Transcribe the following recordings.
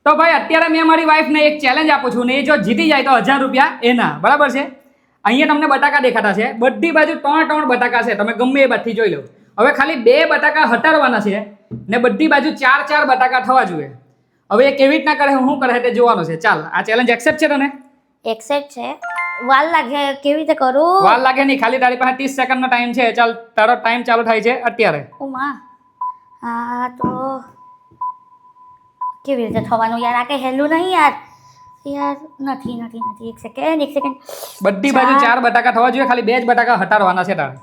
તો ભાઈ અત્યારે મેં મારી વાઈફને એક ચેલેન્જ આપું છું ને એ જો જીતી જાય તો 1000 રૂપિયા એના, બરાબર છે? અહીંયા તમને બટાકા દેખાતા છે, બધી બાજુ 3 બટાકા છે, તમે ગમે એ બાજુથી જોઈ લો. હવે ખાલી 2 બટાકા હટાડવાના છે ને બધી બાજુ 4 બટાકા થવા જોઈએ. હવે એ કેવી રીતના કરે, શું કરે તે જોવાનું છે. ચાલ, આ ચેલેન્જ એક્સેપ્ટ છે તને? એક્સેપ્ટ છે. વાર લાગે, કેવી રીતે કરું? વાર લાગે નહીં, ખાલી તારી પાસે 30 સેકન્ડનો ટાઈમ છે. ચાલ, તારો ટાઈમ ચાલુ થાય છે અત્યારે. ઓ માં, આ તો કેવી રીતે થવાનું યાર? આ કઈ હેલું નહીં યાર. યાર નથી. એક સેકન્ડ. બધી બાજુ 4 બટાકા થવા જોઈએ, ખાલી 2 જ બટાકા હટાડવાના છે તારે.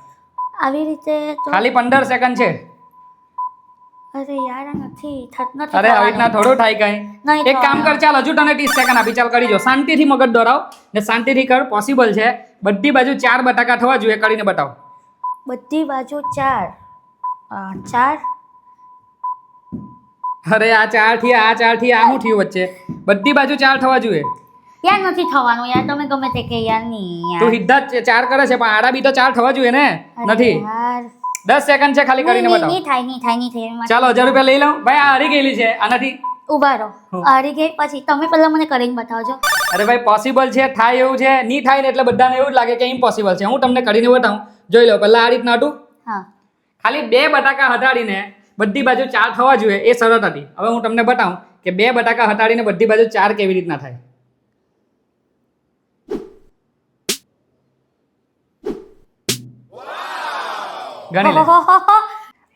આવી રીતે તો ખાલી 15 સેકન્ડ છે. અરે યાર, આ નથી અરે આવી થવાનું. રીતના થોડું થાય કઈ. નહીં એક કામ કર, ચાલ હજુ તને 30 સેકન્ડ આપી, ચાલ કરી જો. શાંતિથી મગજ દોરાવ ને શાંતિથી કર, પોસિબલ છે. બધી બાજુ 4 બટાકા થવા જોઈએ, કરીને બતાવ. બધી બાજુ 4. 4. અરે આ 4 થી આ 4 થી આ શું થયું વચ્ચે? બધી બાજુ 4 થવા જોઈએ. યાર નથી થવાનું યાર, તમે ગમે તે કે યાર નહીં તું યાર. સીધા જ 4 કરે છે, પણ આડા બી તો 4 થવા જોઈએ ને. નથી. યાર 10 સેકન્ડ છે, ખાલી કરીને બતાવ. નહીં થાય. ચાલો 1000 રૂપિયા લઈ લઉં. ભાઈ આ હારી ગયેલી છે, આનાથી. ઉભા રહો, હારી ગઈ પછી તમે પહેલા મને કરીને બતાવજો. અરે ભાઈ પોસિબલ છે, થાય એવું છે. નહીં થાય ને એટલે બધાને એવું જ લાગે કે ઇમ્પોસિબલ છે. હું તમને કરીને બતાવું, જોઈ લો. પહેલા આ રીતના હતું, હા, ખાલી 2 બટાકા હટાડીને બધી બાજુ 4 થવા જોઈએ, એ શરત હતી. હવે હું તમને બતાવું કે 2 બટાકા હટાડીને બધી બાજુ 4 કેવી રીતના થાય. ગણી લે.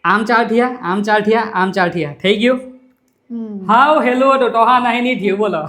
આમ 4 થયા, આમ 4 થયા, આમ 4 થયા. થઈ ગયું? હાવ હેલું હતું તો હા નહીં થયું, બોલો.